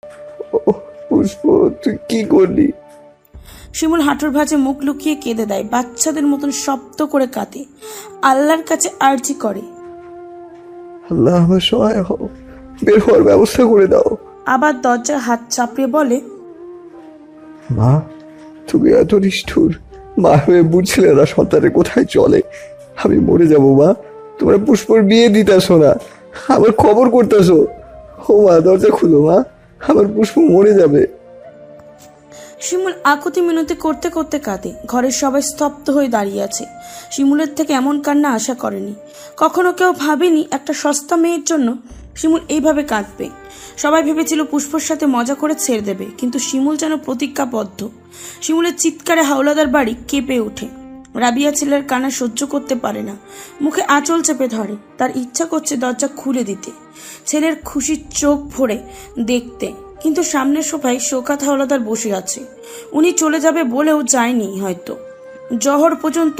ও পুষ্প, তুই কি করলি? শিমুল হাঁটুর ভাঁজে মুখ লুকিয়ে কেঁদে দেয়, বাচ্চাদের মতন শব্দ করে কাঁদে, আল্লাহর কাছে আর্জি করে, আল্লাহ আমার সহায় হও, বের হওয়ার ব্যবস্থা করে দাও। আবার দরজায় হাত চাপড়ে বলে, মা তুমি এত নিষ্ঠুর, মা হয়ে বুঝছিলে না সন্তানের কোথায় চলে। আমি মরে যাব মা, তোমরা পুষ্পর বিয়ে দিতেছো না, আমার খবর করতেছো। ও মা দরজা খুলো মা, আমার পুষ্প মরে যাবে। শিমুল আকুতি মিনতি করতে করতে কাঁদে। ঘরের সবাই স্তব্ধ হয়ে দাঁড়িয়ে আছে। শিমুলের থেকে এমন কান্না আশা করেনি, কখনো কেউ ভাবেনি একটা সস্তা মেয়ের জন্য শিমুল এইভাবে কাঁদবে। সবাই ভেবেছিল পুষ্পর সাথে মজা করে ছেড়ে দেবে, কিন্তু শিমুল যেন প্রতিজ্ঞাবদ্ধ। শিমুলের চিৎকারে হাওলাদার বাড়ি কেঁপে ওঠে। রাবিয়া ছেলের কান্না সহ্য করতে পারে না, মুখে আঁচল চেপে ধরে। তার ইচ্ছা করছে দরজা খুলে দিতে, ছেলের খুশির চোখ ভরে দেখতে, কিন্তু সামনের সোফায় শওকত হাওলাদার বসে আছে। উনি চলে যাবে বলেও যায়নি, হয়তো জহর পর্যন্ত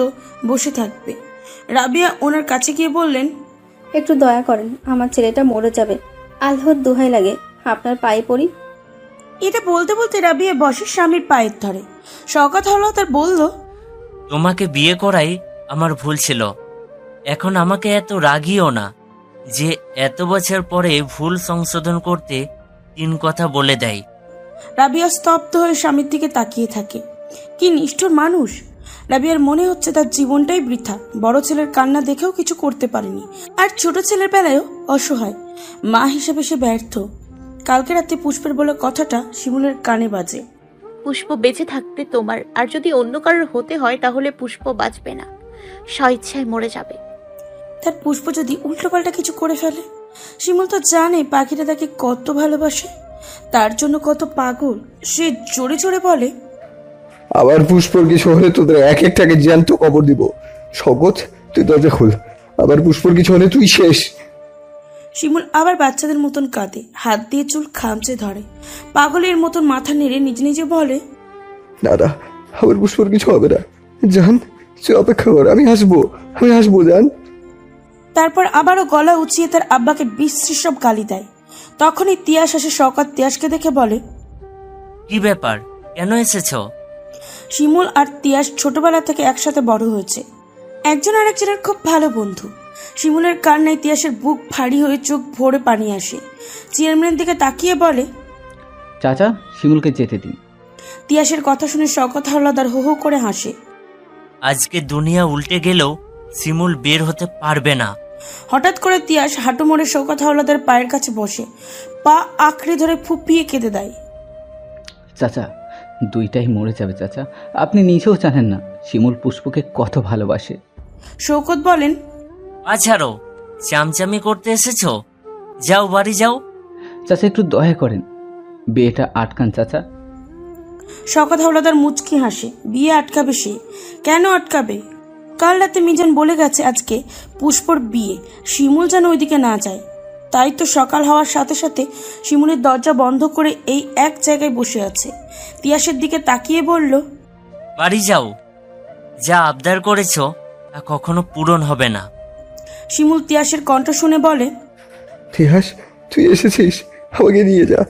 বসে থাকবে। রাবিয়া ওনার কাছে গিয়ে বললেন, একটু দয়া করেন, আমার ছেলেটা মরে যাবে, আল্লাহর দোহাই লাগে, আপনার পায়ে পড়ি। এটা বলতে বলতে রাবিয়া বসে স্বামীর পায়ের ধরে। শওকত হাওলাদার বলল, তোমাকে বিয়ে করাই আমার ভুল ছিল, এখন আমাকে এত রাগিও না যে এত বছর পরে ভুল সংশোধন করতে 3 কথা বলে দেয়। রাবিয়া স্তব্ধ হয়ে স্বামীর দিকে তাকিয়ে থাকে। কি নিষ্ঠুর মানুষ! রাবিয়ার মনে হচ্ছে তার জীবনটাই বৃথা। বড় ছেলের কান্না দেখেও কিছু করতে পারেনি, আর ছোট ছেলের বেলায়ও অসহায়। মা হিসেবে সে ব্যর্থ। কালকে রাতে পুষ্পের বলে কথাটা শিমুলের কানে বাজে। পুষ্প বেঁচে থাকতে তোমার আর যদি অন্য কারোর হতে হয় তাহলে পুষ্প বাঁচবে না, স্বেচ্ছায় মরে যাবে। তার পুষ্প যদি উল্টোপাল্টা কিছু করে ফেলে? শিমুল তো জানে পাখিটা তাকে কত ভালোবাসে, তার জন্য কত পাগল। সে জোরে জোরে বলে, আবার পুষ্পর কিছু হলে তোদের এক একটাকে জ্যান্ত কবর দিব। শওকত তুই দরজা খোল, আবার পুষ্পর কিছু হলে তুই শেষ। শিমুল আবার বাচ্চাদের মতন কাঁদে, হাত দিয়ে চুল খামচে ধরে, পাগলের মতন মাথা নেড়ে নিজে নিজে বলে, দাদা আবার পুষ্পর কিছু হবে না, জান তুই অপেক্ষা কর, আমি আসবো জান। তারপর আবারও গলা উঁচিয়ে তার আব্বাকে বিশ্রী সব গালি দেয়। তখনই তিয়াস আসে। শওকত তিয়াসকে দেখে বলে, কি ব্যাপার, কেন এসেছ? শিমুল আর তিয়াস ছোটবেলা থেকে একসাথে বড় হয়েছে, একজন আরেকজনের খুব ভালো বন্ধু। শিমুলের কান্নায় তিয়াসের বুক ভারী হয়ে চোখ ভরে পানি আসে। চেয়ারম্যানের দিকে তাকিয়ে বলে, চাচা শিমুলকে যেতে দিন। তিয়াসের কথা শুনে শওকত হাওলাদার হো হো করে হাসে। আজকে দুনিয়া উল্টে গেলেও শিমুল বের হতে পারবে না। হঠাৎ করে তিয়াস হাঁটু মোড়ে শওকত হাওলাদার পায়ের কাছে বসে, পা আঁকড়ে ধরে ফুপিয়ে কেঁদে দেয়। চাচা দুইটাই মরে যাবে চাচা, আপনি নিজেও জানেন না শিমুল পুষ্পকে কত ভালোবাসে। শওকত বলেন, ছাড়ো, চামচামি করতে এসেছ, যাও বাড়ি যাও। চাচা একটু দয়া করেন, বিয়েটা আটকান চাচা। শওকত হাওলাদার মুচকি হাসে। বিয়ে আটকাবে সে? কেন আটকাবে? কাল রাতে মিজান বলে গেছে আজকে পুষ্পর বিয়ে, শিমুল যেন ওইদিকে না যায়। তাই তো সকাল হওয়ার সাথে সাথে শিমুলের দরজা বন্ধ করে এই এক জায়গায় বসে আছে। তিয়াসের দিকে তাকিয়ে বলল, বাড়ি যাও, যা আবদার করেছ তা কখনো পূরণ হবে না। শিমুল তিয়াসের কণ্ঠ শুনে বলে, তিয়াস তুই এসেছিস, আমাকে নিয়ে যা।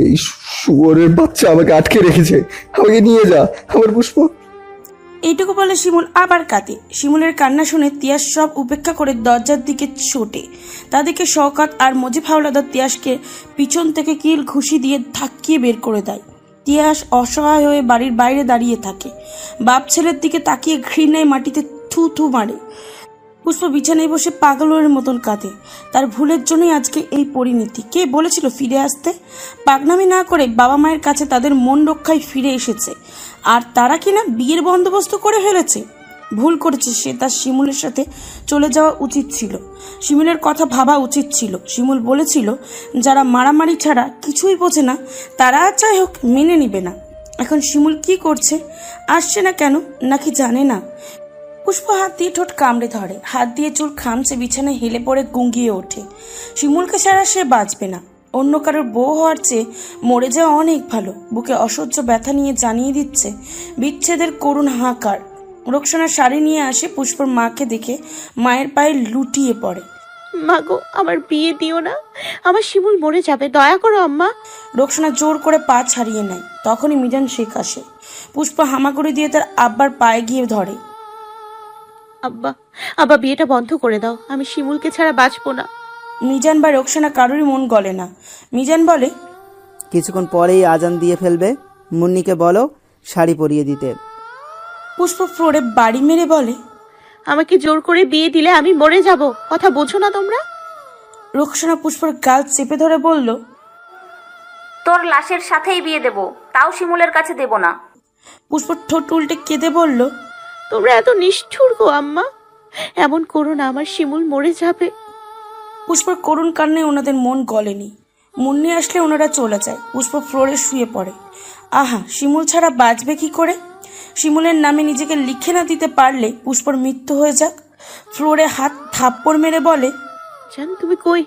এই শুয়োরের বাচ্চা আমাকে আটকে রেখেছে, আমাকে নিয়ে যা আমার পুষ্প। এইটুকু বলে শিমুল আবার কাঁদে। শিমুলের কান্না শুনে তিয়াস সব উপেক্ষা করে দরজার দিকে ছোটে। তাদেরকে শওকত আর মজিব হাওলাদার তিয়াসকে পিছন থেকে কিল ঘুষি দিয়ে ধাক্কিয়ে বের করে দেয়। তিয়াস অসহায় হয়ে বাড়ির বাইরে দাঁড়িয়ে থাকে, বাপ ছেলের দিকে তাকিয়ে ঘৃণায় মাটিতে থু থু মারে। পুষ্প বিছানায় বসে পাগলের মতন কাঁদে। তার ভুলের জন্যই আজকে এই পরিণতি। কে বলেছিল ফিরে আসতে? পাগনামি না করে বাবা মায়ের কাছে তাদের মন রক্ষায় ফিরে এসেছে, আর তারা কিনা বিয়ের বন্দোবস্ত করে ফেলেছে। ভুল করেছে সে, তার শিমুলের সাথে চলে যাওয়া উচিত ছিল। শিমুলের কথা ভাবা উচিত ছিল। শিমুল বলেছিল যারা মারামারি ছাড়া কিছুই বোঝে না তারা যাই হোক মেনে নিবে না। এখন শিমুল কি করছে? আসছে না কেন? নাকি জানে না? পুষ্প হাত দিয়ে ঠোঁট কামড়ে ধরে, হাত দিয়ে চুল খামচে বিছানায় হেলে পড়ে গুঙ্গিয়ে ওঠে। শিমুলকে ছাড়া সে বাঁচবে না। অন্য কারোর বউ হওয়ার চেয়ে মরে যাওয়া অনেক ভালো। বুকে অসহ্য ব্যথা নিয়ে জানিয়ে দিচ্ছে বিচ্ছেদের করুণ হাহাকার। রোকসানা শাড়ি নিয়ে আসে, পুষ্পর মাকে দেখে মায়ের পায়ে লুটিয়ে পড়ে। মাগো, আমার বিয়ে দিও না, আমার শিমুল মরে যাবে, দয়া করো আম্মা। রোকসানা জোর করে পা ছাড়িয়ে নেয়। তখনই মিজান শেখ আসে। পুষ্প হামাগুড়ি দিয়ে তার আব্বার পায়ে গিয়ে ধরে। আব্বা, আব্বা বিয়েটা বন্ধ করে দাও, আমি শিমুলকে ছাড়া বাঁচবো না। মিজান বা রোকসানা কারোরই মন গলে না। মিজান বলে, কিছুক্ষণ পরেই আজান দিয়ে ফেলবে, মুন্নিকে বলো শাড়ি পরিয়ে দিতে। পুষ্প ফ্লোরে বাড়ি মেরে বলে, আমাকে জোর করে বিয়ে দিলে আমি মরে যাব, কথা বোঝো না তোমরা? রোকসানা পুষ্পর গাল চেপে ধরে বলল, তোর লাশের সাথেই বিয়ে দেব, তাও শিমুলের কাছে দেব না। পুষ্প ঠোঁট উল্টে কেঁদে বলল, তোমরা এত নিষ্ঠুর গো আম্মা, এমন করো না, আমার শিমুল মরে যাবে। পুষ্পর করুণ কান্নে ওনাদের মন গলেনি। মুন্নি আসলে ওনারা চলে যায়। পুষ্প ফ্লোরে শুয়ে পড়ে। আহা, শিমুল ছাড়া বাঁচবে কি করে? শিমুলের নামে নিজেকে লিখে না দিতে পারলে পুষ্পর মৃত্যু হয়ে যাক। ফ্লোরে হাত থাপ্পড় মেরে বলে, জান তুমি কই?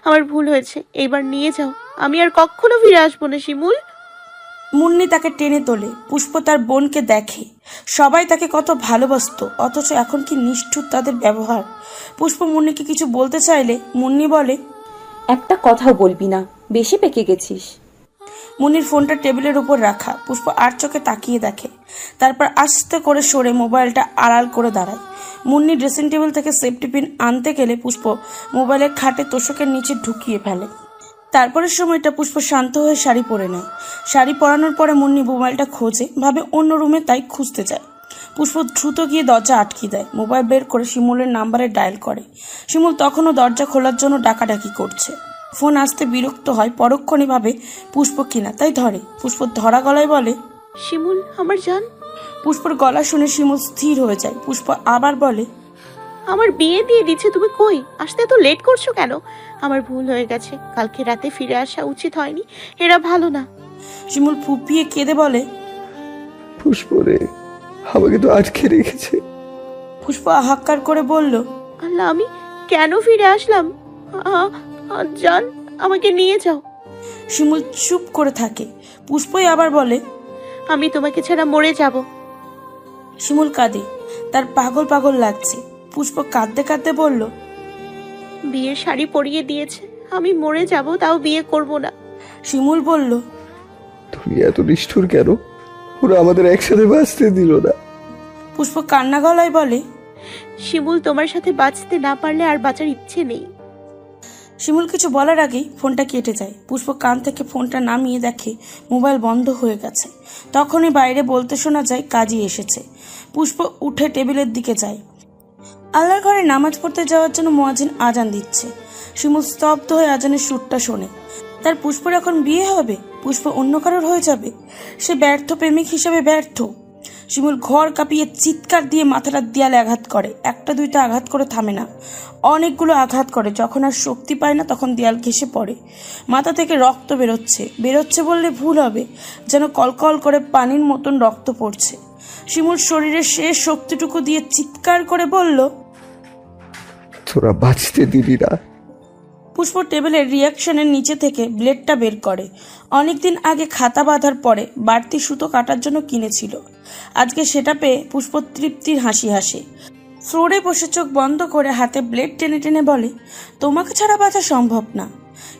আমার ভুল হয়েছে, এইবার নিয়ে যাও, আমি আর কখনো ফিরে আসবো না শিমুল। মুন্নি তাকে টেনে তোলে। পুষ্প তার বোনকে দেখে। সবাই তাকে কত ভালোবাসতো, অথচ এখন কি নিষ্ঠুর তাদের ব্যবহার। পুষ্প মুন্নিকে কিছু বলতে চাইলে মুন্নি বলে, একটা কথাও বলবি না, বেশি পেকে গেছিস। মুন্নির ফোনটা টেবিলের উপর রাখা। পুষ্প আর চোখে তাকিয়ে দেখে, তারপর আস্তে করে সরে মোবাইলটা আড়াল করে দাঁড়ায়। মুন্নি ড্রেসিং টেবিল থেকে সেফটি পিন আনতে গেলে পুষ্প মোবাইলের খাটে তোষকের নিচে ঢুকিয়ে ফেলে। তারপরের সময়টা পুষ্প শান্ত হয়ে শাড়ি পরে নেয়। শাড়ি পরানোর পরে মুন্নি মোবাইলটা খোঁজে, ভাবে অন্য রুমে, তাই খুঁজতে যায়। পুষ্প দ্রুত গিয়ে দরজা আটকে দেয়। মোবাইল বের করে শিমুলের নাম্বারে ডায়াল করে। শিমুল তখনও দরজা খোলার জন্য ডাকাডাকি করছে। ফোন আসতে বিরক্ত হয়, পরক্ষণে ভাবে পুষ্প কিনা, তাই ধরে। পুষ্প ধরা গলায় বলে, শিমুল আমার জান। পুষ্পর গলা শুনে শিমুল স্থির হয়ে যায়। পুষ্প আবার বলে, আমার বিয়ে দিয়ে দিচ্ছে, তুমি কই? আসতে এত লেট করছো কেন? আমার ভুল হয়ে গেছে, কালকে রাতে ফিরে আসা উচিত হয়নি, এরা ভালো না। শিমুল ফুপিয়ে কেঁদে বলে, পুষ্প রে, আমাকে তো আটকে রেখেছে। পুষ্প হাক্কার করে বলল, আল্লাহ, আমি কেন ফিরে আসলাম? জান, আমাকে নিয়ে যাও। শিমুল চুপ করে থাকে। পুষ্পই আবার বলে, আমি তোমাকে ছাড়া মরে যাব। শিমুল কাঁদে, তার পাগল পাগল লাগছে। পুষ্প কাঁদতে কাঁদতে বলল, বিয়ের শাড়ি পরিয়ে দিয়েছে, আমি মরে যাব, তাও বিয়ে করব না। শিমুল বলল, তুমি এত নিষ্ঠুর কেন? ওরা আমাদের একসাথে বাঁচতে দিল না। পুষ্প কান্না গলায় বলে, শিমুল তোমার সাথে বাঁচতে না পারলে আর বাঁচার ইচ্ছে নেই। শিমুল কিছু বলার আগেই ফোনটা কেটে যায়। পুষ্প কান থেকে ফোনটা নামিয়ে দেখে মোবাইল বন্ধ হয়ে গেছে। তখনই বাইরে বলতে শোনা যায় কাজী এসেছে। পুষ্প উঠে টেবিলের দিকে যায়। আল্লাহর ঘরে নামাজ পড়তে যাওয়ার জন্য মুয়াজ্জিন আজান দিচ্ছে। শিমুল স্তব্ধ হয়ে আজানের সুরটা শোনে। তার পুষ্পর এখন বিয়ে হবে? পুষ্প অন্য কারোর হয়ে যাবে? সে ব্যর্থ প্রেমিক হিসেবে ব্যর্থ। শিমুল ঘর কাঁপিয়ে চিৎকার দিয়ে মাথাটা দেয়ালে আঘাত করে। একটা দুইটা আঘাত করে থামে না, অনেকগুলো আঘাত করে। যখন আর শক্তি পায় না তখন দেয়াল ঘেঁষে পড়ে। মাথা থেকে রক্ত বেরোচ্ছে বললে ভুল হবে, যেন কলকল করে পানির মতন রক্ত পড়ছে। শিমুল শরীরের শেষ শক্তিটুকু দিয়ে চিৎকার করে বলল, তোরা বাঁচতে দিলি না। পুষ্প টেবিলের রিয়াকশনের নিচে থেকে ব্লেডটা বের করে। অনেকদিন আগে খাতা বাঁধার পরে বাড়তি সুতো কাটার জন্য কিনেছিল। আজকে সেটা পেয়ে পুষ্প তৃপ্তির হাসি হাসে। ফ্লোরে বসে চোখ বন্ধ করে হাতে ব্লেড টেনে টেনে বলে, তোমাকে ছাড়া বাঁচা সম্ভব না।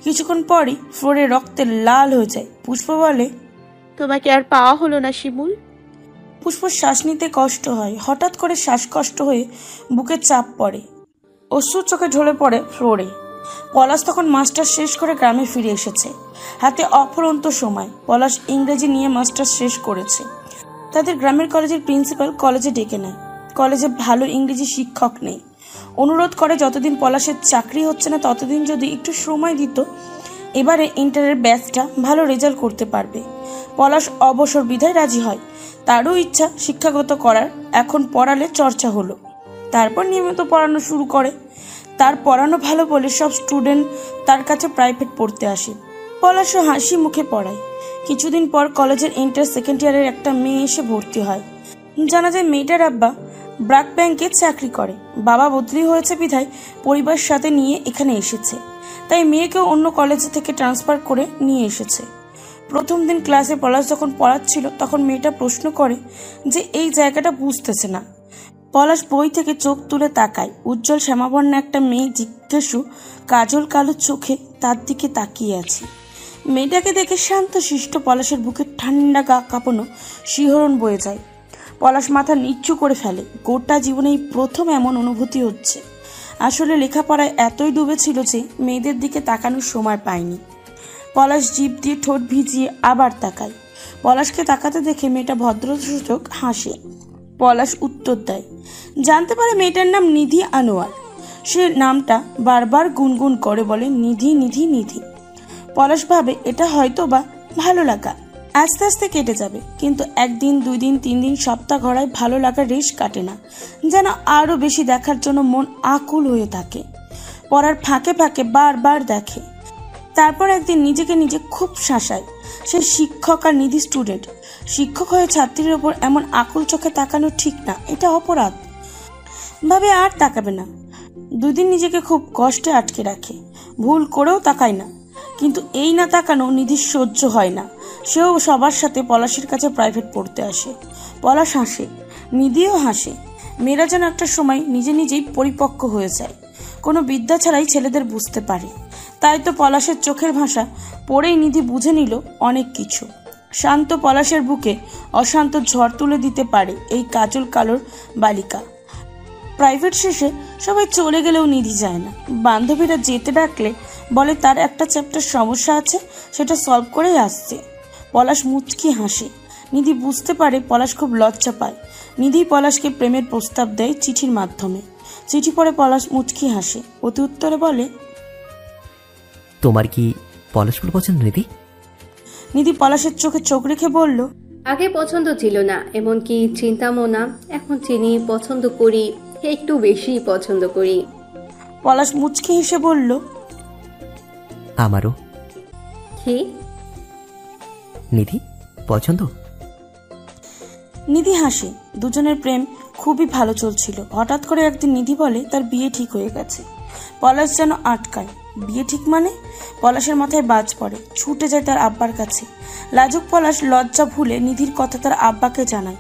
কিছুক্ষণ পরই ফ্লোরে রক্তে লাল হয়ে যায়। পুষ্প বলে, তোমাকে আর পাওয়া হলো না শিমুল। পুষ্প শ্বাস নিতে কষ্ট হয়। হঠাৎ করে শ্বাসকষ্ট হয়ে বুকে চাপ পড়ে, অশ্রু চোখে ঢলে পড়ে ফ্লোরে। পলাশ তখন মাস্টার শেষ করে গ্রামে ফিরে এসেছে। হাতে অফুরন্ত সময়। পলাশ ইংরেজি নিয়ে মাস্টার শেষ করেছে। তাদের গ্রামের কলেজের প্রিন্সিপাল কলেজে ডেকে নেয়। কলেজে ভালো ইংরেজি শিক্ষক নেই। অনুরোধ করে যতদিন পলাশের চাকরি হচ্ছে না ততদিন যদি একটু সময় দিত, এবারে ইন্টারের ব্যাচটা ভালো রেজাল্ট করতে পারবে। পলাশ অবসর বিধায় রাজি হয়। তারও ইচ্ছা শিক্ষাগত করার। এখন পড়ালে চর্চা হলো। তারপর নিয়মিত পড়ানো শুরু করে। তার পড়ানো ভালো বলে সব স্টুডেন্ট তার কাছে প্রাইভেট পড়তে আসে। পলাশও হাসি মুখে পড়ায়। কিছুদিন পর কলেজের ইন্টার সেকেন্ড ইয়ারের একটা মেয়ে এসে ভর্তি হয়। জানা যায় মেয়েটার আব্বা ব্র্যাক ব্যাংকে চাকরি করে। বাবা বদলি হয়েছে বিধায় পরিবার সাথে নিয়ে এখানে এসেছে। তাই মেয়েকেও অন্য কলেজ থেকে ট্রান্সফার করে নিয়ে এসেছে। প্রথম দিন ক্লাসে পলাশ যখন পড়াচ্ছিল তখন মেয়েটা প্রশ্ন করে যে এই জায়গাটা বুঝতেছে না। পলাশ বই থেকে চোখ তুলে তাকায়। উজ্জ্বল শ্যামাবর্ণ একটা মেয়ে জিজ্ঞাসু কাজল কালো চোখে তার দিকে তাকিয়ে আছে। মেয়েটাকে দেখে শান্ত শিষ্ট পলাশের বুকে ঠান্ডা গা কাঁপানো শিহরণ বয়ে যায়। পলাশ মাথা নিচু করে ফেলে। গোটা জীবনে এই প্রথম এমন অনুভূতি হচ্ছে। আসলে লেখাপড়ায় এতই ডুবেছিল যে মেয়েদের দিকে তাকানোর সময় পায়নি। পলাশ জিভ দিয়ে ঠোঁট ভিজিয়ে আবার তাকায়। পলাশকে তাকাতে দেখে মেয়েটা ভদ্রসূচক হাসে। পলাশ উত্তর দেয়। জানতে পারে মেয়েটার নাম নিধি আনোয়ার। সে নামটা বারবার গুনগুন করে বলে, নিধি নিধি নিধি। পলাশ ভাবে এটা হয়তো বা ভালো লাগা, আস্তে আস্তে কেটে যাবে। কিন্তু একদিন, 2 দিন, 3 দিন, সপ্তাহ গড়ায় ভালো লাগার রেশ কাটে না। যেন আরো বেশি দেখার জন্য মন আকুল হয়ে থাকে। পড়ার ফাঁকে ফাঁকে বারবার দেখে। তারপর একদিন নিজেকে নিজে খুব শাসায়। সে শিক্ষক আর নিধি স্টুডেন্ট। শিক্ষক হয়ে ছাত্রীর ওপর এমন আকুল চোখে তাকানো ঠিক না, এটা অপরাধ। ভাবে আর তাকাবে না। 2 দিন নিজেকে খুব কষ্টে আটকে রাখে। ভুল করেও তাকায় না। কিন্তু এই না তাকানো নিধির সহ্য হয় না। সেও সবার সাথে পলাশের কাছে প্রাইভেট পড়তে আসে। পলাশ হাসে, নিধিও হাসে। মেয়েরা যেন একটা সময় নিজে নিজেই পরিপক্ক হয়ে যায়। কোনো বিদ্যা ছাড়াই ছেলেদের বুঝতে পারে। তাই তো পলাশের চোখের ভাষা পড়েই নিধি বুঝে নিল অনেক কিছু। শান্ত পলাশের বুকে অশান্ত ঝড় তুলে দিতে পারে এই কাজল কালোর বালিকা। প্রাইভেট শেষে সবাই চলে গেলেও নিধি যায় না। বান্ধবীরা যেতে ডাকলে বলে তার একটা চ্যাপ্টার সমস্যা আছে, সেটা সলভ করেই আসছে। পলাশ মুচকি হাসে। নিধি বুঝতে পারে পলাশ খুব লজ্জা পায়। নিধি পলাশকে প্রেমের প্রস্তাব দেয় চিঠির মাধ্যমে। চিঠি পড়ে পলাশ মুচকি হাসে। অতি উত্তরে বলে, তোমার কি পলাশ ফুল পছন্দ নিধি? নিধি পলাশের চোখে চোখ রেখে বলল, আগে পছন্দ ছিল না, এমনকি চিন্তামও না। এখন চিনি, পছন্দ করি, একটু বেশি পছন্দ করি। পলাশ মুচকি হেসে বলল, আমারও। কি? নিধি পছন্দ? নিধি হাসে। দুজনের প্রেম খুবই ভালো চলছিল। হঠাৎ করে একদিন নিধি বলে তার বিয়ে ঠিক হয়ে গেছে। পলাশ যেন আটকায়। বিয়ে ঠিক মানে? পলাশের মাথায় বাজ পড়ে। ছুটে যায় তার আব্বার কাছে। লাজুক পলাশ লজ্জা ভুলে নিধির কথা তার আব্বাকে জানায়।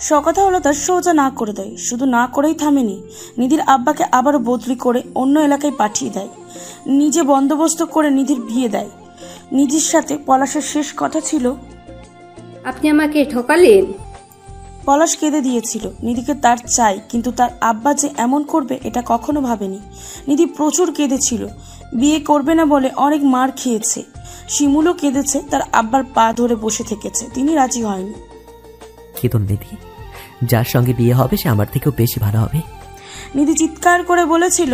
সকথা হলো তার সোজা না করে দেয়। শুধু না করেই থামেনি, নিধির আব্বাকে আবারও বদলি করে অন্য এলাকায় পাঠিয়ে দেয়। নিজে বন্দোবস্ত করে নিধির বিয়ে দেয়। নিধির সাথে পলাশের শেষ কথা ছিল, আপনি আমাকে ঠকালেন। পলাশ কেঁদে দিয়েছিল। নিধিকে তার চাই, কিন্তু তার আব্বা যে এমন করবে এটা কখনো ভাবেনি। নিধি প্রচুর কেঁদেছিল। বিয়ে করবে না বলে অনেক মার খেয়েছে। শিমুলও কেঁদেছে, তার আব্বার পা ধরে বসে থেকেছে। তিনি রাজি হয়নি। কেঁদন নিধি, যার সঙ্গে বিয়ে হবে সে আমার থেকেও বেশি ভালো হবে। নিধি চিৎকার করে বলেছিল,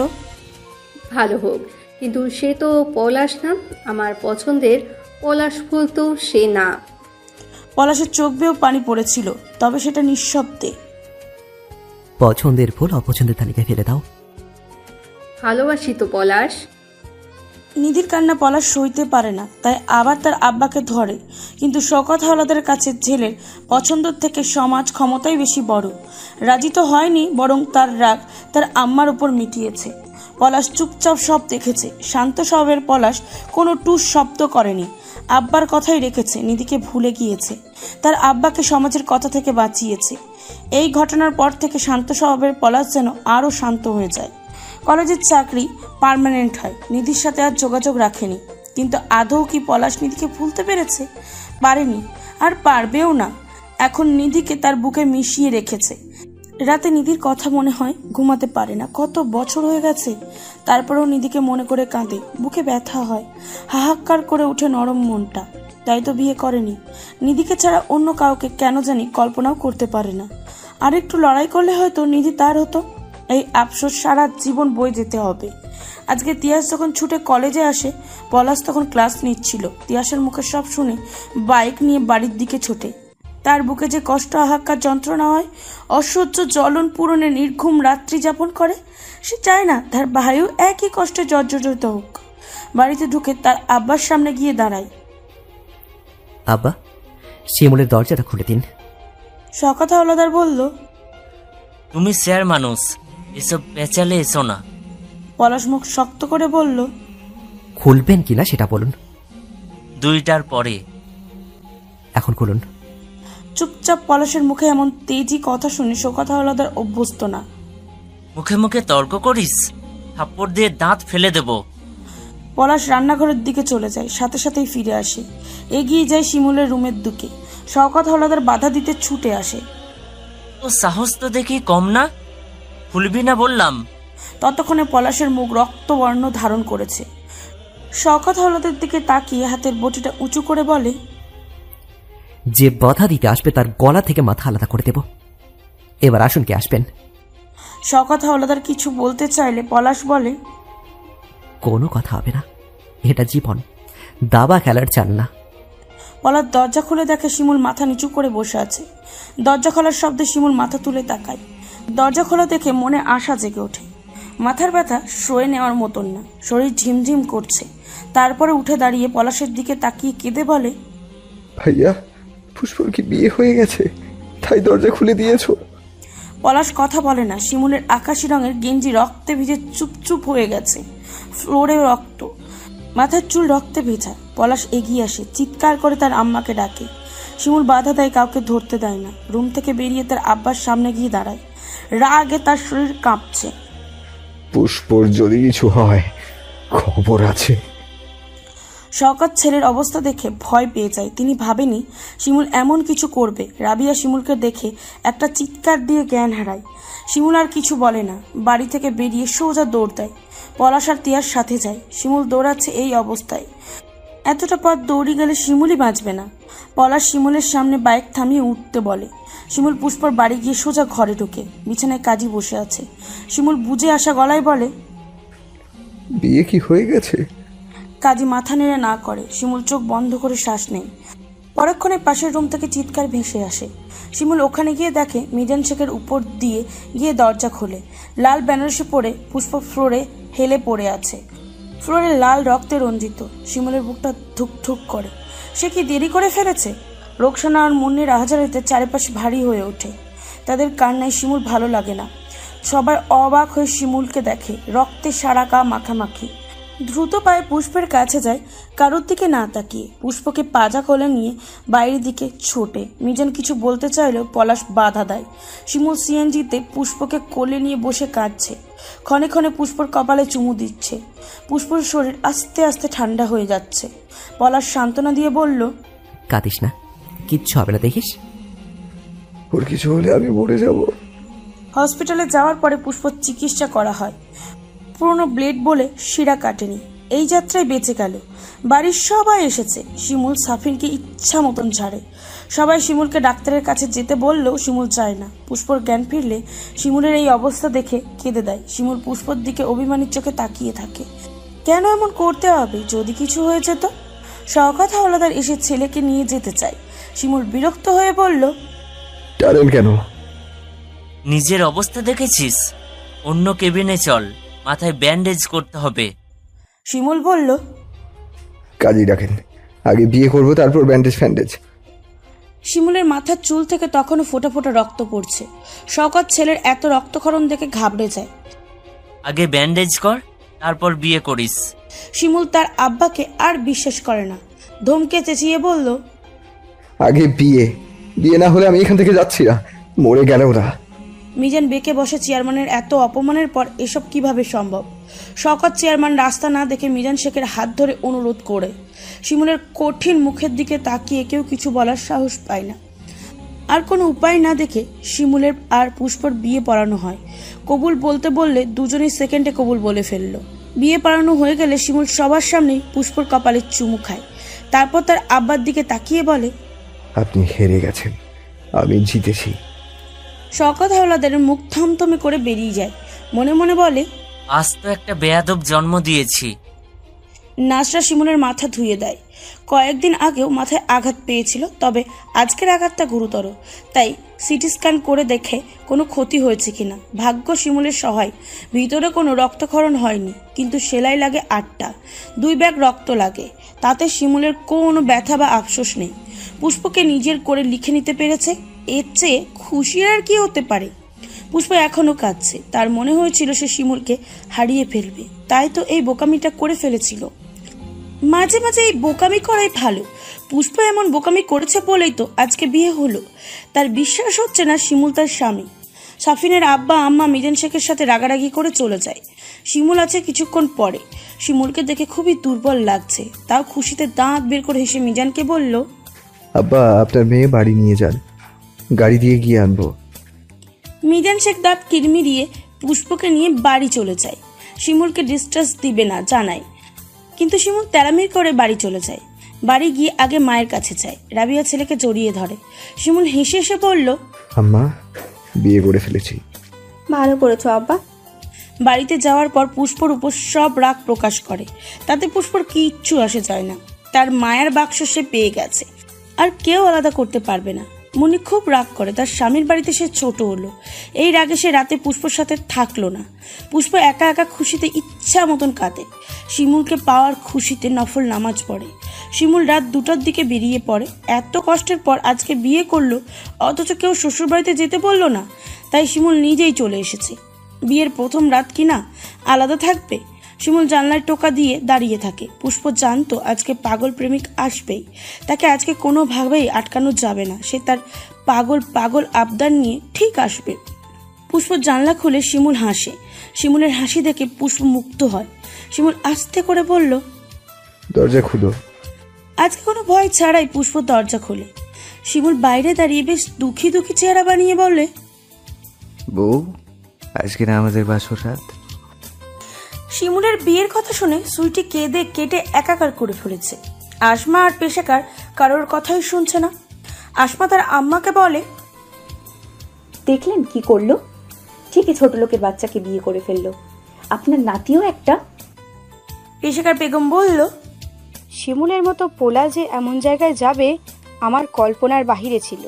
ভালো হোক, কিন্তু সে তো পলাশ না। আমার পছন্দের পলাশ ফুল তো সে না। পলাশের চোখ বেয়েও পানি পড়েছিল, তবে সেটা নিঃশব্দে। পছন্দের ফুল অপছন্দের তালিকায় ফেলে দাও। ভালোবাসি তো পলাশ। নিধির কান্না পলাশ সইতে পারে না, তাই আবার তার আব্বাকে ধরে। কিন্তু শওকত হাওলাদারের কাছে ছেলের পছন্দ থেকে সমাজ ক্ষমতাই বেশি বড়। রাজি তো হয়নি, বরং তার রাগ তার আম্মার উপর মিটিয়েছে। পলাশ চুপচাপ সব দেখেছে। শান্ত স্বভাবের পলাশ কোনো টুস শব্দ করেনি। আব্বার কথাই রেখেছে। নিধিকে ভুলে গিয়েছে। তার আব্বাকে সমাজের কথা থেকে বাঁচিয়েছে। এই ঘটনার পর থেকে শান্ত স্বভাবের পলাশ যেন আরও শান্ত হয়ে যায়। কলেজের চাকরি পার্মানেন্ট হয়। নিধির সাথে আর যোগাযোগ রাখেনি। কিন্তু আদৌ কি পলাশ নিধিকে ভুলতে পেরেছে? পারেনি, আর পারবেও না। এখন নিধিকে তার বুকে মিশিয়ে রেখেছে। রাতে নিধির কথা মনে হয়, ঘুমাতে পারে না। কত বছর হয়ে গেছে, তারপরেও নিধিকে মনে করে কাঁদে। বুকে ব্যথা হয়, হাহাকার করে উঠে নরম মনটা। তাই তো বিয়ে করেনি। নিধিকে ছাড়া অন্য কাউকে কেন জানি কল্পনাও করতে পারে না। আর একটু লড়াই করলে হয়তো নিধি তার হতো। এই আফসোস সারা জীবন বয়ে যেতে হবে। আজকে তিয়াস যখন ছুটে কলেজে আসে, পলাশ তখন ক্লাস নিচ্ছিল। তিয়াসের মুখে সব শুনে বাইক নিয়ে বাড়ির দিকে ছোটে। তার বুকে যে কষ্ট, হাহাকার, যন্ত্রণা হয়, অসহ্য জ্বলন পূরণে নির্ঘুম রাত্রি যাপন করে। সে চায় না তার ভাইও একই কষ্টে জর্জরিত হোক। বাড়িতে ঢুকে তার আব্বার সামনে গিয়ে দাঁড়ায়। আব্বা, শিমুলের দরজাটা খুলে দিন। শওকত হাওলাদার বলল, তুমি স্যার মানুষ, এসব পেঁচালে এসো না। পলাশ মুখ শক্ত করে বলল, খুলবেন কিনা সেটা বলুন। 2টার পরে। এখন খুলুন। চুপচাপ। পলাশের মুখে এমন তেজি কথা শুনে শওকত হাওলাদার অভ্যস্ত না। মুখে মুখে তর্ক করিস, থাপ্পড় দিয়ে দাঁত ফেলে দেব। পলাশ রান্নাঘরের দিকে চলে যায়, সাথে সাথেই ফিরে আসে। এগিয়ে যায় শিমুলের রুমের দিকে। শওকত হাওলাদার বাধা দিতে ছুটে আসে। তো সাহস তো দেখি কম না, খুলবি না বললাম। ততক্ষণে পলাশের মুখ রক্তবর্ণ ধারণ করেছে। শওকত হাওলাদার দিকে তাকিয়ে হাতের বটিটা উঁচু করে বলে, যে বাধা দিতে আসবে তার গলা থেকে মাথা আলাদা করে দেব। এবার আসুন, কে আসবেন? শওকত হাওলাদার কিছু বলতে চাইলে পলাশ বলে, কোনো কথা হবে না, এটা জীবন, দাবা খেলার চাল না। পলাশ দরজা খুলে দেখে শিমুল মাথা নিচু করে বসে আছে। দরজা খোলার শব্দে শিমুল মাথা তুলে তাকায়। দরজা খোলা দেখে মনে আশা জেগে ওঠে। মাথার ব্যথা সয়ে নেওয়ার মতন না, শরীর ঝিমঝিম করছে। তারপরে উঠে দাঁড়িয়ে পলাশের দিকে তাকিয়ে কেঁদে বলে, ভাইয়া, পুষ্পর কি বিয়ে হয়ে গেছে তাই দরজা খুলে দিয়েছো? পলাশ কথা বলে না। শিমুলের আকাশি রঙের গেঞ্জি রক্তে ভিজে চুপচুপ হয়ে গেছে, ফ্লোরে রক্ত, মাথার চুল রক্তে ভেজা। পলাশ এগিয়ে আসে, চিৎকার করে তার আম্মাকে ডাকে। শিমুল বাধা দেয়, কাউকে ধরতে দেয় না। রুম থেকে বেরিয়ে তার আব্বার সামনে গিয়ে দাঁড়ায়। রাগে তার শরীর কাঁপছে। পুষ্পর যদি কিছু হয় খবর আছে। শওকত ছেলের অবস্থা দেখে ভয় পেয়ে যায়। তিনি ভাবেনি শিমুল এমন কিছু করবে। রাবিয়া শিমুলকে দেখে একটা চিৎকার দিয়ে জ্ঞান হারায়। শিমুল আর কিছু বলে না, বাড়ি থেকে বেরিয়ে সোজা দৌড় দেয়। পলাশ আর তিয়ার সাথে যায়। শিমুল দৌড়াচ্ছে এই অবস্থায়। এতটা পথ দৌড়ে গেলে শিমুলই বাঁচবে না। পলাশ শিমুলের সামনে বাইক থামিয়ে উঠতে বলে। শিমুল পুষ্পর বাড়ি গিয়ে সোজা ঘরে ঢোকে। বিছানায় কাজী বসে আছে। শিমুল বুঝে আসা গলায় বলে, বিয়ে কি হয়ে গেছে? কাজী মাথা নেড়ে না করে। শিমুল চোখ বন্ধ করে শ্বাস নেয়। পরক্ষণে পাশের রুম থেকে চিৎকার ভেসে আসে। শিমুল ওখানে গিয়ে দেখে মিজান শেখের উপর দিয়ে গিয়ে দরজা খোলে। লাল বেনারসি পরে পুষ্প ফ্লোরে হেলে পড়ে আছে। ফ্লোরে লাল রক্তে রঞ্জিত। শিমুলের বুকটা ধুকধুক করে। সে কি দেরি করে ফেলেছে? রোকসানা আর মুন্নির আহাজারিতে চারিপাশে ভারী হয়ে ওঠে। তাদের কান্নায় শিমুল ভালো লাগে না। সবাই অবাক হয়ে শিমুলকে দেখে, রক্তে সারা গা মাখামাখি। দ্রুত পায়ে পুষ্পের কাছে যায়, কারোর দিকে না তাকিয়ে। পুষ্পকে পাজা কোলে নিয়ে বাইরের দিকে ছোটে। মিজান কিছু বলতে চাইলেও পলাশ বাধা দেয়। শিমুল সিএনজিতে পুষ্পকে কোলে নিয়ে বসে কাঁদছে। ক্ষণে ক্ষণে পুষ্পর কপালে চুমু দিচ্ছে। পুষ্পর শরীর আস্তে আস্তে ঠান্ডা হয়ে যাচ্ছে। পলাশ সান্ত্বনা দিয়ে বলল, কাঁদিস না, কিচ্ছু হবে না, দেখিস। ওর কিছু হলে আমি মরে যাব। হসপিটালে যাওয়ার পরে পুষ্পর চিকিৎসা করা হয়। পুরনো ব্লেড বলে শিরা কাটেনি। এই যাত্রায় বেঁচে গেল। বাড়ির সবাই এসেছে। শিমুল সাফিনকে ইচ্ছা মতন ছাড়ে। সবাই শিমুলকে ডাক্তারের কাছে যেতে বললেও শিমুল চায় না। পুষ্পর জ্ঞান ফিরলে শিমুলের এই অবস্থা দেখে কেঁদে দেয়। শিমুল পুষ্পর দিকে অভিমানীর চোখে তাকিয়ে থাকে। কেন এমন করতে হবে? যদি কিছু হয়ে যেত? শওকত হাওলাদার এসে ছেলেকে নিয়ে যেতে চায়। শিমুল বিরক্ত হয়ে বলল, টানেন কেন? নিজের অবস্থা দেখেছিস? অন্য কেবিনে চল, মাথায় ব্যান্ডেজ করতে হবে। শিমুল বলল, কাজী ডাকেন, আগে বিয়ে করবো তারপর ব্যান্ডেজ ফ্যান্ডেজ। শিমুলের মাথার চুল থেকে তখনও ফোঁটা ফোঁটা রক্ত পড়ছে। শওকত ছেলের এত রক্তক্ষরণ দেখে ঘাবড়ে যায়। আগে ব্যান্ডেজ কর, তারপর বিয়ে করিস। শিমুল তার আব্বাকে আর বিশ্বাস করে না। ধমকে চেঁচিয়ে বলল, আগে বিয়ে, বিয়ে না হলে আমি এখান থেকে যাচ্ছি না, মরে গেল না। মিজান বেঁকে বসে। চেয়ারম্যানের এত অপমানের পর এসব কিভাবে সম্ভব? শওকত চেয়ারম্যান রাস্তা না দেখে মিজান শেখের হাত ধরে অনুরোধ করে। শিমুলের কঠিন মুখের দিকে তাকিয়ে কেউ কিছু বলার সাহস পায় না। আর কোনো উপায় না দেখে শিমুলের আর পুষ্পর বিয়ে পড়ানো হয়। কবুল বলতে বললে দুজনেই সেকেন্ডে কবুল বলে ফেললো। বিয়ে পড়ানো হয়ে গেলে শিমুল সবার সামনেই পুষ্পর কপালে চুমু খায়। তারপর তার আব্বার দিকে তাকিয়ে বলে, আপনি হেরে গেছেন, আমি জিতেছি। শওকত হাওলাদারের মুখ থমথমে করে বেরিয়ে যায়। মনে মনে বলে, আজ তো একটা বেয়াদব জন্ম দিয়েছি। নাসরা শিমুলের মাথা ধুয়ে দেয়। কয়েকদিন আগেও মাথায় আঘাত পেয়েছিল, তবে আজকের আঘাতটা গুরুতর। তাই সিটি স্ক্যান করে দেখে কোনো ক্ষতি হয়েছে কিনা। ভাগ্য শিমুলের সহায়, ভিতরে কোনো রক্তক্ষরণ হয়নি। কিন্তু সেলাই লাগে 8টা, 2 ব্যাগ রক্ত লাগে। তাতে শিমুলের কোনো ব্যথা বা আফসোস নেই। পুষ্পকে নিজের করে লিখে নিতে পেরেছে, এর চেয়ে খুশি আর কি হতে পারে? পুষ্প এখনো কাঁদছে। তার মনে হয়েছিল সে শিমুলকে হারিয়ে ফেলবে, তাই তো এই বোকামিটা করে ফেলেছিল। মাঝে মাঝে এই বোকামি করাই ভালো। পুষ্পা এমন বোকামি করেছে বলেই তো আজকে বিয়ে হলো। তার বিশ্বাস হচ্ছে না শিমুল তার স্বামী। সাফিনের আব্বা আম্মা মিজান শেখের সাথে রাগারাগি করে চলে যায়। শিমুল আছে কিছুক্ষণ পরে। শিমুলকে দেখে খুবই দুর্বল লাগছে, তাও খুশিতে দাঁত বের করে হেসে মিজানকে বলল, আব্বা আপনার মেয়ে বাড়ি নিয়ে যান, গাড়ি দিয়ে গিয়ে আনবো। মিজান শেখ দাঁত কিরমিরিয়ে পুষ্পকে নিয়ে বাড়ি চলে যায়। শিমুলকে ডিস্টার্স দিবে না জানায়, কিন্তু শিমুল তেরামির করে বাড়ি চলে যায়। বাড়ি গিয়ে আগে মায়ের কাছে যায়। রাবিয়া ছেলেকে জড়িয়ে ধরে। শিমুল হেসে হেসে বলল, আম্মা বিয়ে করে ফেলেছি। ভালো করেছো আব্বা। বাড়িতে যাওয়ার পর পুষ্পর উপর সব রাগ প্রকাশ করে। তাতে পুষ্পর কিচ্ছু আসে যায় না। তার মায়ের বাক্স সে পেয়ে গেছে, আর কেউ আলাদা করতে পারবে না। মুন্নি খুব রাগ করে, তার স্বামীর বাড়িতে সে ছোট হলো। এই রাগে সে রাতে পুষ্পর সাথে থাকলো না। পুষ্প একা একা খুশিতে ইচ্ছা মতন কাঁদে। শিমুলকে পাওয়ার খুশিতে নফল নামাজ পড়ে। শিমুল রাত 2টার দিকে বেরিয়ে পড়ে। এত কষ্টের পর আজকে বিয়ে করলো, অথচ কেউ শ্বশুর বাড়িতে যেতে বললো না। তাই শিমুল নিজেই চলে এসেছে। বিয়ের প্রথম রাত কিনা আলাদা থাকবে। শিমুল জানলায় টোকা দিয়ে দাঁড়িয়ে থাকে। পুষ্প জানতো আজকে পাগল প্রেমিক আসবেই, তাকে আজকে কোনোভাবেই আটকানো যাবে না। সে তার পাগল পাগল আবদার নিয়ে ঠিক আসবে। পুষ্প জানলা খুলে শিমুল হাসে। শিমুলের হাসি দেখে পুষ্প মুগ্ধ হয়। শিমুল আস্তে করে বলল, দরজা খুলো। আজকে কোনো ভয় ছাড়াই পুষ্প দরজা খোলে। শিমুল বাইরে দাঁড়িয়ে বেশ দুঃখী দুঃখী চেহারা বানিয়ে বলে, বউ আজকে না আমাদের বাসর রাত। শিমুলের বিয়ের কথা শুনে সুইটি কেঁদে কেটে একাকার করে ফেলেছে। আসমা আর পেশাকার কারোর কথাই শুনছে না। আসমা তার আম্মাকে বলে, দেখলেন কি করলো? ঠিকই ছোট লোকের বাচ্চাকে বিয়ে করে ফেললো। আপনার নাতিও একটা। পেশাকার বেগম বলল, শিমুলের মতো পোলা যে এমন জায়গায় যাবে আমার কল্পনার বাহিরে ছিল।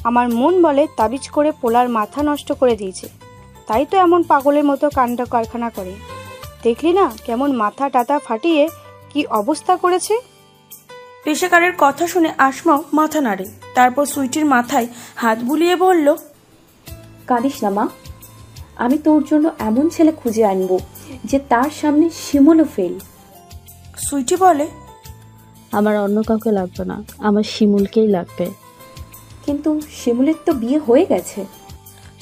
আমার মন বলে তাবিজ করে পোলার মাথা নষ্ট করে দিয়েছে, তাই তো এমন পাগলের মতো কাণ্ড কারখানা করে। দেখলি না কেমন মাথা টাতা ফাটিয়ে কি অবস্থা করেছে। পেশাকারের কথা শুনে আসমাও মাথা নাড়ে। তারপর সুইটির মাথায় হাত বুলিয়ে বলল, কাঁদিস না মা, আমি তোর জন্য এমন ছেলে খুঁজে আনবো যে তার সামনে শিমুলও ফেল। সুইটি বলে, আমার অন্য কাউকে লাগবে না, আমার শিমুলকেই লাগবে। কিন্তু শিমুলের তো বিয়ে হয়ে গেছে।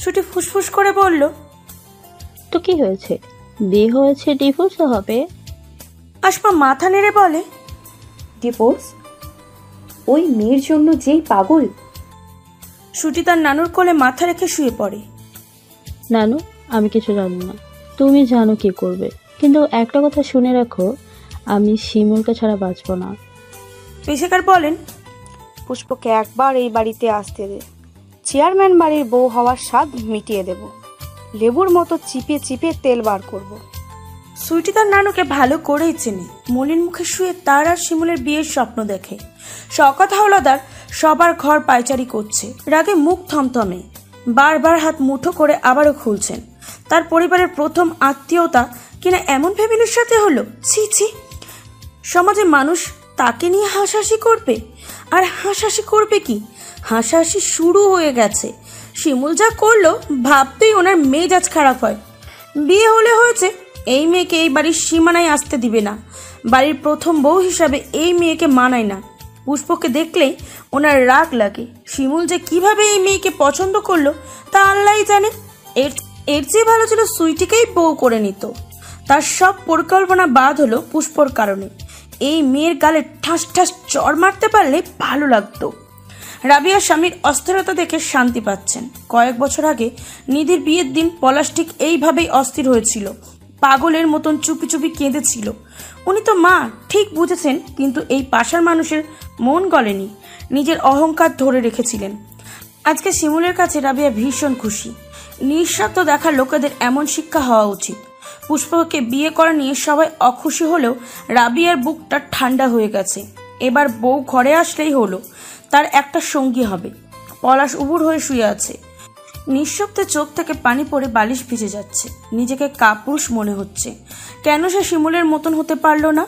সুইটি ফুসফুস করে বলল, তো কি হয়েছে? বিয়ে হয়েছে, ডিভোর্সও হবে। আসমা মাথা নেড়ে বলে, ডিভোর্স? ওই মেয়ের জন্য যেই পাগল। সুইটি তার নানুর কোলে মাথা রেখে শুয়ে পড়ে। নানু, আমি কিছু জানি না, তুমি জানো কি করবে। কিন্তু একটা কথা শুনে রাখো, আমি শিমুলকে ছাড়া বাঁচব না। পেশাকার বলেন, পুষ্পকে একবার এই বাড়িতে আসতে দে, চেয়ারম্যান বাড়ির বউ হওয়ার স্বাদ মিটিয়ে দেব। লেবুর মতো চিপে চিপে তেল বার করব। সুইটি তার নানুকে ভালো করেই চেনে। মলিন মুখে শুয়ে তার আর শিমুলের বিয়ের স্বপ্ন দেখে। শওকত হাওলাদার সবার ঘর পায়চারি করছে। রাগে মুখ থমথমে, বারবার হাত মুঠো করে আবারও খুলছেন। তার পরিবারের প্রথম আত্মীয়তা কিনা এমন ফ্যামিলির সাথে হলো। ছি ছি, সমাজে মানুষ তাকে নিয়ে হাসাহাসি করবে। আর হাসাহাসি করবে কি, হাসাহাসি শুরু হয়ে গেছে। শিমুল যা করলো ভাবতেই ওনার মেজাজ খারাপ হয়। বিয়ে হলে হয়েছে, এই মেয়েকে এই বাড়ির সীমানায় আসতে দিবে না। বাড়ির প্রথম বউ হিসাবে এই মেয়েকে মানায় না। পুষ্পকে দেখলেই ওনার রাগ লাগে। শিমুল যে কিভাবে এই মেয়েকে পছন্দ করলো তা আল্লাহই জানে। এর চেয়ে ভালো ছিল সুইটিকেই বউ করে নিত। তার সব পরিকল্পনা বাদ হলো পুষ্পর কারণে। এই মেয়ের গালে ঠাস ঠাস চড় মারতে পারলে ভালো লাগতো। রাবিয়া স্বামীর অস্থিরতা দেখে শান্তি পাচ্ছেন। কয়েক বছর আগে নিধির বিয়ের দিন পলাশ ঠিক এইভাবেই অস্থির হয়েছিল। পাগলের মতন চুপি চুপি কেঁদেছিল। উনি তো মা, ঠিক বুঝেছেন, কিন্তু এই পাশার মানুষের মন গলেনি। নিজের অহংকার ধরে রেখেছিলেন। আজকে শিমুলের কাছে রাবিয়া ভীষণ খুশি। নিঃস্বার্থ দেখা লোকেদের এমন শিক্ষা হওয়া উচিত। পুষ্পকে বিয়ে করা নিয়ে সবাই অখুশি হলেও রাবিয়ার বুকটা ঠান্ডা হয়ে গেছে। এবার বউ ঘরে আসলেই হলো, তার একটা সঙ্গী হবে। পলাশ উবুর হয়ে শুয়ে আছে। নিঃশব্দে চোখ থেকে পানি পড়ে বালিশ ভিজে যাচ্ছে। নিজেকে কাপুরুষ মনে হচ্ছে। কেন সে শিমুলের মতন হতে পারল না?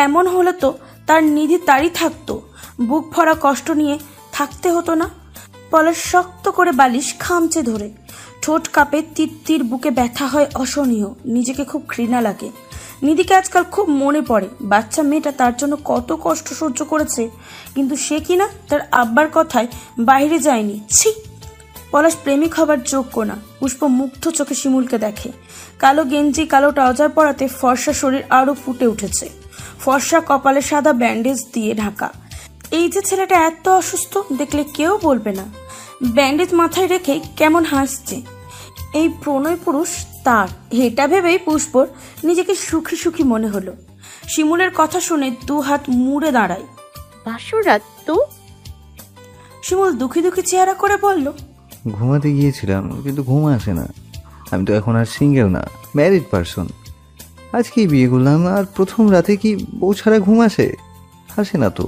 এমন হলে তো তার নিধি তারই থাকতো, বুক ভরা কষ্ট নিয়ে থাকতে হতো না। পলাশ শক্ত করে বালিশ খামচে ধরে। ঠোঁট কাঁপে, তীর বুকে ব্যথা হয় অসহনীয়। নিজেকে খুব ঘৃণা লাগে। নিধিকে আজকাল খুব মনে পড়ে। বাচ্চা মেয়েটা তার জন্য কত কষ্ট সহ্য করেছে, কিন্তু সে কিনা তার আব্বার কথায় বাইরে যায়নি। ছি, পলাশ প্রেমিক হবার যোগ্য না। পুষ্প মুগ্ধ চোখে শিমুলকে দেখে। কালো গেঞ্জি, কালো ট্রাউজার পরাতে ফর্সা শরীর আরো ফুটে উঠেছে, ফর্সা কপালে সাদা ব্যান্ডেজ দিয়ে ঢাকা। এই যে ছেলেটা এত অসুস্থ, দেখলে কেউ বলবে না। ব্যান্ডেজ মাথায় রেখে কেমন হাসছে। এই প্রণয় পুরুষ তার, এটা ভেবেই পুষ্পর নিজেকে সুখী সুখী মনে হলো। শিমুলের কথা শুনে দু হাত মুড়ে দাঁড়ায়। বাসরাত তো? শিমুল দুঃখী দুঃখী চেহারা করে বলল, ঘুমাতে গিয়েছিলাম, কিন্তু ঘুম আসে না। আমি তো এখন আর সিঙ্গেল না, ম্যারিড পারসন। আজকেই বিয়ে করলাম, আর প্রথম রাতে কি বউ ছাড়া ঘুম আসে? আসে না তো।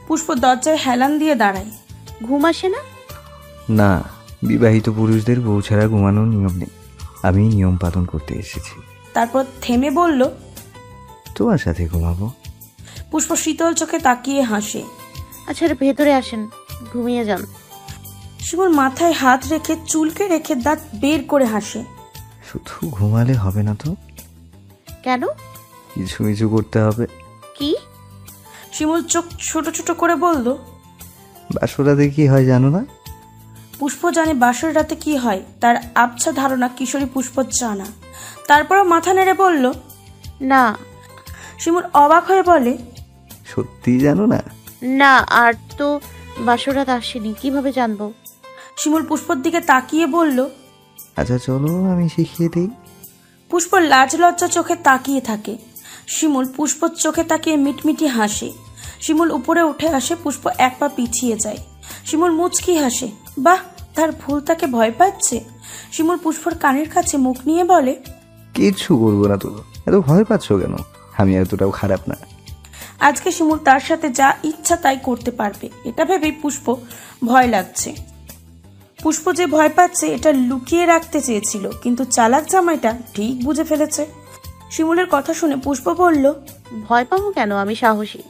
পুষ্প দরজায় হেলান দিয়ে দাঁড়ায়। ঘুম আসে না? না, বিবাহিত পুরুষদের বউ ছাড়া ঘুমানোর নিয়ম নেই। আমি নিয়ম পালন করতে এসেছি। তারপর থেমে বলল, তোমার সাথে ঘুমাবো। পুষ্প শীতল চোখে তাকিয়ে হাসে। আচ্ছা, ভেতরে আসেন, ঘুমিয়ে যান। শিমুল মাথায় হাত রেখে চুলকে রেখে দাঁত বের করে হাসে। শুধু ঘুমালে হবে না তো? কেন? কিছু কিছু করতে হবে। কি? শিমুল চোখ ছোট ছোট করে বলল, বাসরাতে কি হয় জানো না? পুষ্প জানে বাসর রাতে কি হয়, তার আবছা ধারণা কিশোরী পুষ্প জানা। তারপরও মাথা নেড়ে বলল, না। শিমুল অবাক হয়ে বলে, সত্যি জানো না? না, আর তো বাসরাত আসেনি, কিভাবে জানবো? শিমুল পুষ্পর দিকে তাকিয়ে বলল, আচ্ছা চলো আমি শিখিয়ে দিই। পুষ্প লাজ লজ্জা চোখে তাকিয়ে থাকে। শিমুল পুষ্পর চোখে তাকিয়ে মিটমিটি হাসে। শিমুল উপরে উঠে আসে, পুষ্প এক পা পিছিয়ে যায়। শিমুল মুচকি হাসে। বাহ, তার ভুল তাকে ভয় পাচ্ছে। শিমুল পুষ্পর কানের কাছে মুখ নিয়ে বলে, কিচ্ছু করবো না তো, এত ভয় পাচ্ছ কেন? আমি এতটাও খারাপ না। আজকে শিমুল তার সাথে যা ইচ্ছা তাই করতে পারবে, এটা ভেবেই পুষ্প ভয় লাগছে। পুষ্প যে ভয় পাচ্ছে এটা লুকিয়ে রাখতে চেয়েছিল, কিন্তু চালাক জামাইটা ঠিক বুঝে ফেলেছে। শিমুলের কথা শুনে পুষ্প বলল, ভয় পাবো কেন, আমি সাহসী।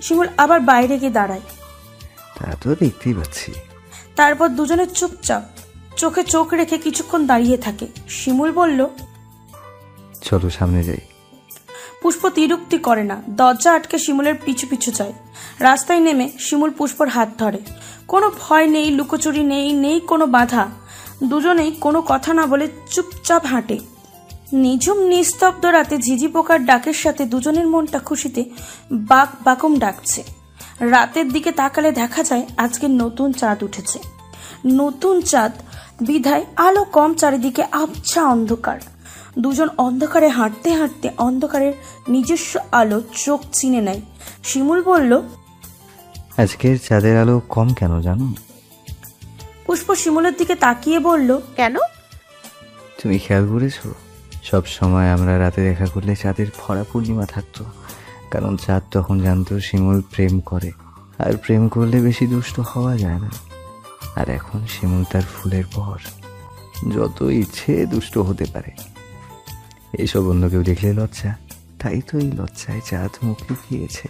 শিমুল আবার বাইরে গিয়ে দাঁড়ায়। তা তো দেখতেই পাচ্ছি। তারপর দুজনে চুপচাপ চোখে চোখ রেখে কিছুক্ষণ দাঁড়িয়ে থাকে। শিমুল বলল, চলো সামনে যাই। পুষ্প তিরুক্তি করে না, দরজা আটকে শিমুলের পিছু পিছু যায়। রাস্তায় নেমে শিমুল পুষ্পর হাত ধরে। কোনো ভয় নেই, লুকোচুরি নেই, নেই কোনো বাধা। দুজনেই কোনো কথা না বলে চুপচাপ হাঁটে। নিঝুম নিস্তব্ধ রাতে ঝিঝি পোকার ডাকের সাথে দুজনের মনটা খুশিতে বাক বাকম ডাকছে। রাতের দিকে তাকালে দেখা যায় আজকে নতুন চাঁদ উঠেছে। নতুন চাঁদ বিধায় আলো কম, চারিদিকে আবছা অন্ধকার। দুজন অন্ধকারে হাঁটতে হাঁটতে অন্ধকারের নিজস্ব আলো চোখ চিনে নেয়। শিমুল বলল, আজকের চাঁদের আলো কম কেন জানো? পুষ্প শিমুলের দিকে তাকিয়ে বলল, কেন? তুমি খেয়াল করেছো, সব সময় আমরা রাতে দেখা করলে চাঁদের ভরা পূর্ণিমা থাকতো, কারণ চাঁদ তখন জানতো শিমুল প্রেম করে, আর প্রেম করলে বেশি দুষ্ট হওয়া যায় না। আর এখন শিমুল তার ফুলের পর, যত ইচ্ছে দুষ্ট হতে পারে। এইসব অন্য কেউ দেখলে লজ্জা, তাই তো এই লজ্জায় চাঁদ মুখ লুকিয়েছে।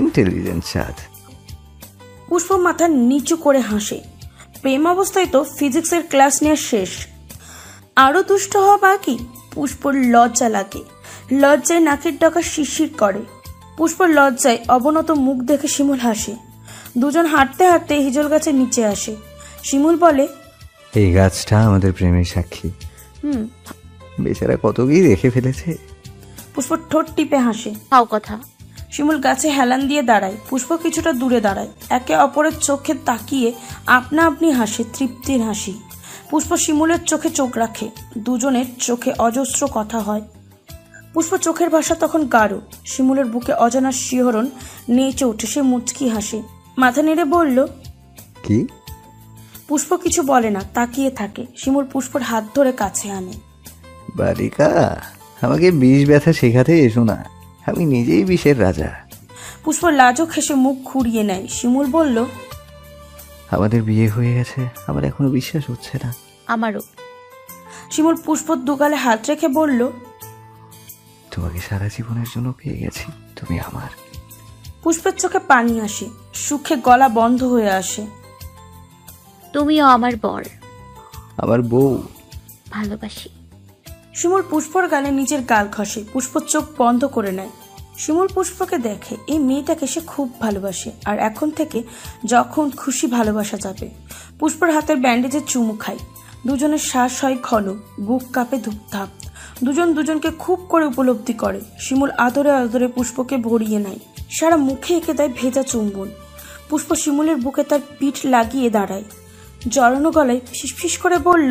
ইন্টেলিজেন্ট চাঁদ। পুষ্প মাথা নিচু করে হাসে। প্রেম অবস্থায় তো ফিজিক্সের ক্লাস নেওয়া শেষ, আরো দুষ্ট হওয়া বাকি। পুষ্পর লজ্জা লাগে, লজ্জায় নাকের ডগা শিরশির করে। পুষ্পর লজ্জায় অবনত মুখ দেখে শিমুল হাসে। দুজন হাঁটতে হাঁটতে হিজল গাছের নিচে আসে। শিমুল বলে, এই গাছটা আমাদের প্রেমের সাক্ষী। বেচারা কত কি দেখে ফেলেছে। পুষ্প ঠোঁট টিপে হাসে। হাও কথা। শিমুল গাছে হেলান দিয়ে দাঁড়ায়, পুষ্প কিছুটা দূরে দাঁড়ায়। একে অপরের চোখে তাকিয়ে আপনা আপনি হাসে, তৃপ্তির হাসি। পুষ্প শিমুলের চোখে চোখ রাখে, দুজনের চোখে অজস্র কথা হয়। পুষ্প চোখের ভাষা তখন গাঢ়। শিমুলের বুকে অজানা শিহরণ নেচে ওঠে, সে মুচকি হাসে, মাথা নেড়ে বলল, কি? পুষ্প কিছু বলে না, তাকিয়ে থাকে। শিমুল পুষ্পর হাত ধরে কাছে আনে। বালিকা, আমাকে বিষ ব্যথা শেখাতে এসো না, আমি নিজেই বিষের রাজা। পুষ্প লাজুক হেসে মুখ ঘুরিয়ে নেয়। শিমুল বলল, আমাদের বিয়ে হয়ে গেছে, আমার এখনো বিশ্বাস হচ্ছে না। আমারও। শিমুল পুষ্পর দুগালে হাত রেখে বলল, তোমাকে সারা জীবনের জন্য পেয়ে গেছি, তুমি আমার। পুষ্পের চোখে পানি আসে, সুখে গলা বন্ধ হয়ে আসে। তুমিও আমার বর। আমার বউ। ভালোবাসি। শিমুল পুষ্পর গালে নিজের গাল ঘষে। পুষ্প চোখ বন্ধ করে নেয়। শিমুল পুষ্পকে দেখে এই মেয়েটাকে সে খুব ভালোবাসে, আর এখন থেকে যখন খুশি ভালোবাসা যাবে। পুষ্পর হাতের ব্যান্ডেজে চুমু খায়। দুজনের শ্বাস হয় ঘন, বুক কাঁপে ধুপধাপ। দুজন দুজনকে খুব করে উপলব্ধি করে। শিমুল আদরে আদরে পুষ্পকে ভরিয়ে নেয়, সারা মুখে এঁকে দেয় ভেজা চুম্বন। পুষ্প শিমুলের বুকে তার পিঠ লাগিয়ে দাঁড়ায়, জড়ানো গলায় ফিসফিস করে বলল,